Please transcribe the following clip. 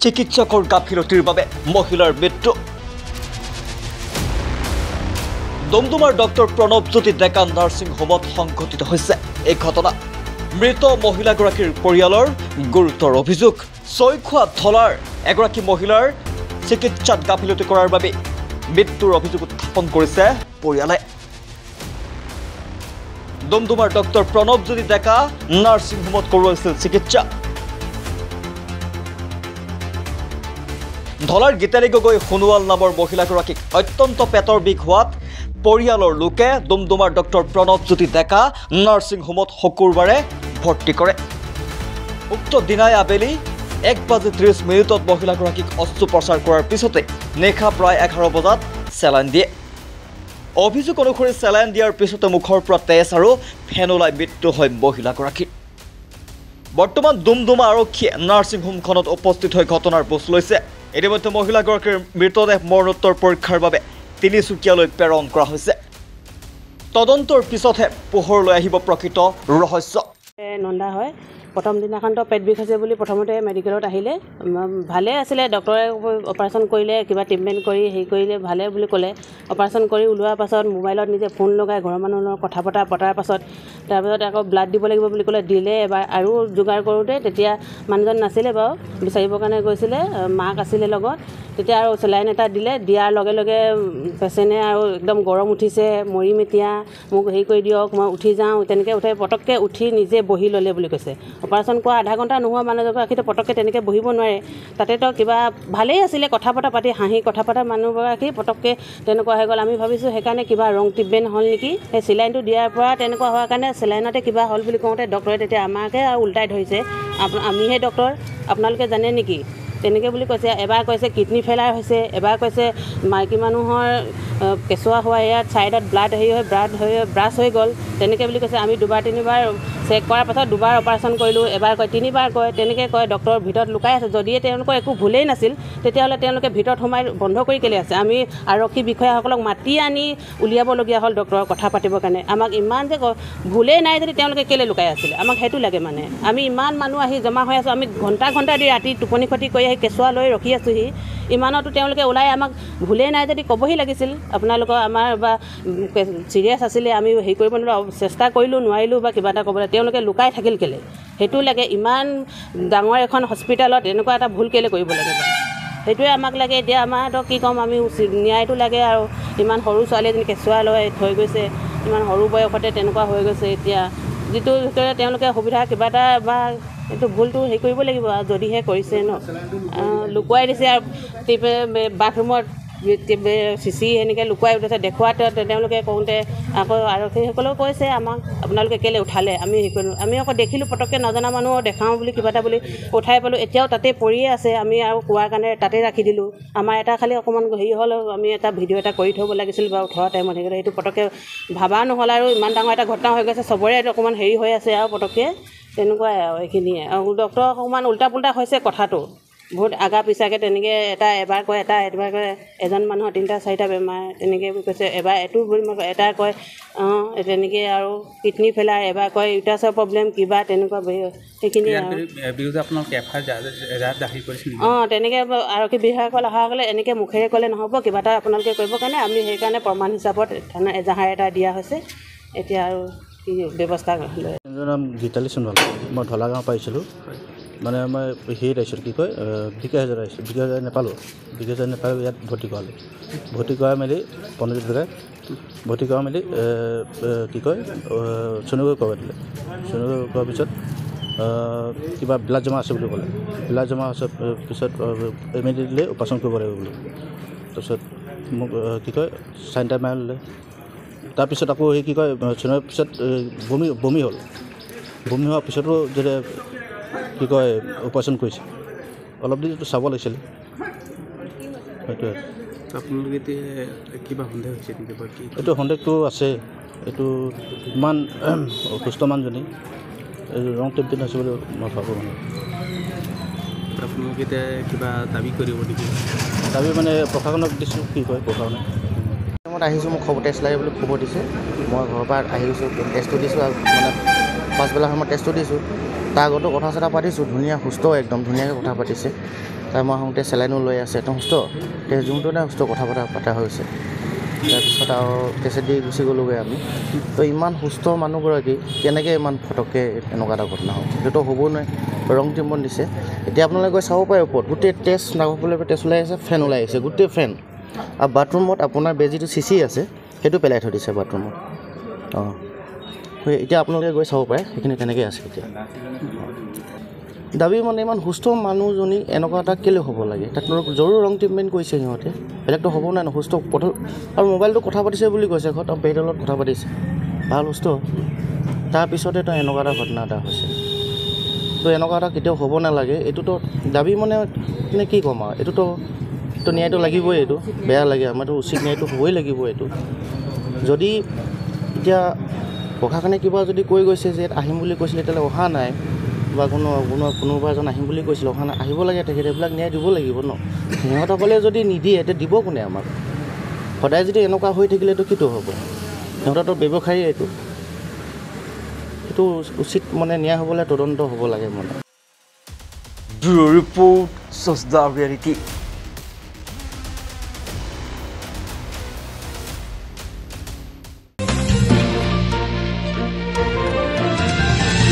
চিকিৎসকৰ গাফিলতিৰ বাবে মহিলাৰ মৃত্যু। দমদমাৰ ডক্টৰ প্ৰণৱজ্যোতি ডেকা নাৰ্ছিং হোমত সংঘটিত হৈছে এই ঘটনা। মৃত মহিলাগৰাকীৰ পৰিয়ালৰ গুৰুতৰ অভিযোগ, ছয়খোৱা ধলাৰ এগৰাকী মহিলাৰ চিকিৎসাত গাফিলতি কৰাৰ বাবে মৃত্যুৰ অভিযোগ উত্থাপন কৰিছে পৰিয়ালে। দমদমাৰ ডক্টৰ প্ৰণৱজ্যোতি ডেকা নাৰ্ছিং হোমত কৰোৱাইছিল চিকিৎসা। ধলাৰ গীতালী গগৈ সোণোৱাল নামৰ মহিলাগৰাকীক অত্যন্ত পেটৰ বিষ হোৱাত পৰিয়ালৰ লোকে দমদমাৰ ডক্টৰ প্ৰণৱজ্যোতি ডেকা নাৰ্ছিং হোমত শুকুৰবাৰে ভৰ্তি কৰে। উক্ত দিনাই আবেলি 1:30 মহিলাগৰাকীক অস্ত্ৰোপচাৰ কৰাৰ পিছতে নিশা প্ৰায় 11 বজাত চেলাইন দিয়ে। অভিযোগ অনুসৰি চেলাইন দিয়াৰ পিছতে মুখৰ পৰা তেজ আৰু ফেন ওলাই মৃত্যু হয় মহিলাগৰাকীৰ। বৰ্তমান দমদমা আৰক্ষীয়ে নাৰ্ছিং হোমখনত উপস্থিত হৈ ঘটনাৰ বুজ লৈছে। ইতিমধ্যে মহিলাগৰাকীৰ মৃতদেহ মৰণোত্তৰ পৰীক্ষাৰ বাবে তিনিচুকীয়ালৈ প্ৰেৰণ কৰা হৈছে। তদন্তৰ পিছতহে পোহৰলৈ আহিব প্ৰকৃত ৰহস্য। নন্দা হয়। প্ৰথম দিনাখনতো পেট বিষ হৈছে বুলি প্ৰথমতে মেডিকেলত আহিলে, ভালে আছিলে। ডক্টৰে অপাৰেশ্যন কৰিলে, কিবা ট্ৰিটমেণ্ট কৰি হেৰি কৰিলে, ভালে বুলি ক'লে। অপাৰেশ্যন কৰি ওলোৱাৰ পাছত মোবাইলত নিজে ফোন লগাই ঘৰৰ মানুহৰ কথা পতাৰ পাছত তাৰপিছত আকৌ ব্লাড দিব লাগিব বুলি ক'লে, দিলে। এবাৰ আৰু যোগাৰ কৰোঁতে তেতিয়া মানুহজন নাছিলে বাৰু, বিচাৰিবৰ কাৰণে গৈছিলে, মাক আছিলে লগত। তেতিয়া আৰু চেলাইন এটা দিলে, দিয়াৰ লগে লগে পেচেণ্টে আৰু একদম গৰম উঠিছে, মৰিম এতিয়া, মোক হেৰি কৰি দিয়ক, মই উঠি যাওঁ। তেনেকৈ উঠে পটককৈ উঠি নিজে বহি ল'লে বুলি কৈছে। অপাৰেশ্যন কৰা আধা ঘণ্টা নোহোৱা মানুহগৰাকীতো পটককৈ তেনেকৈ বহিব নোৱাৰে। তাতেতো কিবা ভালেই আছিলে, কথা পতা পাতি হাঁহি কথা পতা মানুহগৰাকী পটককৈ তেনেকুৱা হৈ গ'ল। আমি ভাবিছোঁ সেইকাৰণে কিবা ৰং ট্ৰিটমেণ্ট হ'ল নেকি, সেই চিলাইনটো দিয়াৰ পৰা তেনেকুৱা হোৱাৰ কাৰণে চেলাইনতে কিবা হ'ল বুলি কওঁতে ডক্টৰে তেতিয়া আমাকে আৰু উল্টাই ধৰিছে, আমিহে ডক্টৰ, আপোনালোকে জানে নেকি তেনেকৈ বুলি কৈছে। এবাৰ কৈছে কিডনী ফেইলাৰ হৈছে, এবাৰ কৈছে মাইকী মানুহৰ কেঁচুৱা হোৱা ইয়াত ছাইডত ব্লাড হেৰি হৈ ব্ৰাছ হৈ গ'ল, তেনেকৈ বুলি কৈছে। আমি 2-3বাৰ চেক কৰাৰ পাছত 2বাৰ অপাৰেশ্যন কৰিলোঁ, এবাৰ কয় 3বাৰ কয়, তেনেকৈ কয়। ডক্টৰৰ ভিতৰত লুকাই আছে। যদিহে তেওঁলোকৰ একো ভুলেই নাছিল তেতিয়াহ'লে তেওঁলোকে ভিতৰত সোমাই বন্ধ কৰি কেলৈ আছে? আমি আৰক্ষী বিষয়াসকলক মাতি আনি উলিয়াবলগীয়া হ'ল ডক্টৰৰ কথা পাতিবৰ কাৰণে। আমাক ইমান যে ভুলেই নাই যদি তেওঁলোকে কেলৈ লুকাই আছিলে, আমাক সেইটো লাগে। মানে আমি ইমান মানুহ আহি জমা হৈ আছোঁ, আমি ঘণ্টা দি ৰাতি টোপনি ক্ষতি কৰি আহি কেঁচুৱা লৈ ৰখি আছোঁহি, ইমানতো তেওঁলোকে ওলাই আমাক ভুলেই নাই যদি ক'বহি লাগিছিল। আপোনালোকৰ আমাৰ বা চিৰিয়াছ আছিলে, আমি হেৰি কৰিব চেষ্টা কৰিলোঁ, নোৱাৰিলোঁ বা কিবা এটা ক'বলৈ, তেওঁলোকে লুকাই থাকিল কেলৈ? সেইটো লাগে। ইমান ডাঙৰ এখন হস্পিটেলত এনেকুৱা এটা ভুল কেলৈ কৰিব লাগে? সেইটোৱে আমাক লাগে। এতিয়া আমাৰতো কি ক'ম, আমি ন্যায়টো লাগে। আৰু ইমান সৰু ছোৱালী এজনী কেঁচুৱা লৈ থৈ গৈছে, ইমান সৰু বয়সতে তেনেকুৱা হৈ গৈছে। এতিয়া যিটো ভিতৰে তেওঁলোকে সুবিধা কিবা এটা বা এইটো ভুলটো হেৰি কৰিব লাগিব আৰু যদিহে কৰিছে ন, লুকুৱাই দিছে। আৰু বাথৰুমত চিচি এনেকৈ লুকুৱাই উঠিছে দেখুৱাত তেওঁলোকে কওঁতে আকৌ আৰক্ষীসকলেও কৈছে আমাক, আপোনালোকে কেলৈ উঠালে? আমি হেৰি কৰিলোঁ, আমি আকৌ দেখিলোঁ পটককৈ নজনা মানুহ দেখাওঁ বুলি কিবা এটা বুলি উঠাই পালোঁ। এতিয়াও তাতে পৰিয়ে আছে। আমি আৰু কোৱাৰ কাৰণে তাতে ৰাখি দিলোঁ। আমাৰ এটা খালি অকণমান হেৰি হ'ল, আমি এটা ভিডিঅ' এটা কৰি থ'ব লাগিছিল বাৰু উঠোৱা টাইমত। সেইটো পটককৈ ভাবা নহ'ল। আৰু ইমান ডাঙৰ এটা ঘটনা হৈ গৈছে, চবৰে অকণমান হেৰি হৈ আছে আৰু পটককৈ তেনেকুৱাই আৰু এইখিনিয়ে। আৰু ডক্টৰ অকণমান উল্টা পুল্টা হৈছে কথাটো, বহুত আগা পিছাকৈ তেনেকৈ এবাৰ কয় এবাৰ কয় এজন মানুহৰ 3-4টা বেমাৰ তেনেকৈ কৈছে। এবাৰ এইটো এটা কয় তেনেকৈ আৰু কিডনী ফেইলাৰ, এবাৰ কয় ইউটাছৰ প্ৰব্লেম কিবা তেনেকুৱা সেইখিনি। তেনেকৈ আৰক্ষী বিষয়াসকল অহাসকলে এনেকৈ মুখেৰে ক'লে নহ'ব, কিবা এটা আপোনালোকে কৰিবৰ কাৰণে আমি সেইকাৰণে প্ৰমাণ হিচাপত থানা এজাহাৰ এটা দিয়া হৈছে। এতিয়া আৰু কি ব্যৱস্থা লয়। মোৰ নাম গীতালী সোণোৱাল, মই ঢলাগাঁও পাইছিলোঁ। মানে মই হেৰিত আহিছিলোঁ, কি কয় বিকাশহাজাৰ আহিছিলোঁ। বিকাশহাজাৰ নাপালোঁ, ইয়াত ভৰ্তি কৰালোঁ। ভৰ্তি কৰাই মেলি প্ৰণৱজ্যোতি ডেকাই ভৰ্তি কৰা মেলি কি কয় চুনুকৈ কৰোৱাই দিলে। চুনুকৈ কৰোৱাৰ পিছত কিবা ব্লাড জমা আছে বুলি ক'লে। ব্লাড জমা আছে পিছত ইমিডিয়েটলি অপাৰেশ্যন কৰিব লাগিব বুলি। তাৰপিছত মোক কি কয় চাইন টাইম মাৰি ল'লে। তাৰপিছত আকৌ সেই কি কয় চুনুৰ পিছত বমি হ'ল। বমি হোৱাৰ পিছতো যেতিয়া কি কয় অপাৰেশ্যন কৰিছে, অলপ দিনটো চাব লাগিছিল। সেইটোৱে। আপোনালোকে এতিয়া কিবা সন্দেহ হৈছে নেকি? এইটো সন্দেহটো আছে। এইটো ইমান অসুস্থ মানুহজনী ৰং ট্ৰিটমেণ্ট হৈছে বুলি মই ভাবোঁ। মানে আপোনালোকে এতিয়া কিবা দাবী কৰিব নেকি? দাবী মানে প্ৰশাসনক দিছোঁ, কি কয় প্ৰশাসনে। মই আহিছোঁ, মোক খবৰ টেষ্ট লাগে বুলি খবৰ দিছে। মই ঘৰৰ পৰা আহি গৈছোঁ, টেষ্টটো দিছোঁ। আৰু মানে পাছবেলা সময়ত টেষ্টটো দিছোঁ। তাৰ আগতো কথা চথা পাতিছোঁ ধুনীয়া সুস্থ একদম ধুনীয়াকৈ কথা পাতিছে তাৰ মই আহোঁতে চেলাইনো লৈ আছে একদম সুস্থ যোনটো নাই সুস্থ কথা পতা হৈছে তাৰপিছত আৰু তেচেত দি গুচি গ'লোগৈ আমি তো ইমান সুস্থ মানুহগৰাকী কেনেকৈ ইমান ফটককৈ এনেকুৱা এটা ঘটনা হ'ল সেইটোতো হ'ব নোৱাৰে ৰং ট্ৰিটমেণ্ট দিছে এতিয়া আপোনালোকে গৈ চাব পাৰে ওপৰত গোটেই টেষ্ট নাগৰফালে টেষ্ট ওলাই আহিছে ফেন ওলাই আহিছে গোটেই ফেন আৰু বাথৰুমত আপোনাৰ বেজীটো চিচি আছে সেইটো পেলাই থৈ দিছে বাথৰুমত অঁ এতিয়া আপোনালোকে গৈ চাব পাৰে সেইখিনি তেনেকৈ আছে এতিয়া দাবী মানে ইমান সুস্থ মানুহজনী এনেকুৱা এটা কেলৈ হ'ব লাগে তাত জৰুৰ ৰং ট্ৰিটমেণ্ট কৰিছে সিহঁতে বেলেগতো হ'ব নাই সুস্থ কথা আৰু মোবাইলটো কথা পাতিছে বুলি কৈছে ঘৰত পেটৰ লগত কথা পাতিছে ভাল সুস্থ তাৰপিছতে তো এনেকুৱা এটা ঘটনা এটা হৈছে তো এনেকুৱা এটা কেতিয়াও হ'ব নালাগে এইটোতো দাবী মানে কি ক'ম আৰু এইটোতো ন্যায়টো লাগিবই এইটো বেয়া লাগে আমাৰতো উচিত ন্যায়টো হ'বই লাগিব এইটো যদি এতিয়া প্ৰশাসনে কিবা যদি কৈ গৈছে যে আহিম বুলি কৈছিলে তেতিয়াহ'লে অহা নাই বা কোনোবা এজন আহিম বুলি কৈছিলে অহা নাই আহিব লাগে তেখেতে এইবিলাক ন্যায় দিব লাগিব ন সিহঁতসকলে যদি নিদিয়ে তেতিয়া দিব কোনে আমাক সদায় যদি এনেকুৱা হৈ থাকিলেতো কিটো হ'ব সিহঁতৰতো ব্যৱসায়ী এইটো উচিত মানে ন্যায় হ'বলৈ তদন্ত হ'ব লাগে মানে ৰিপৰ্ট সস্তা ৰিয়েলিটি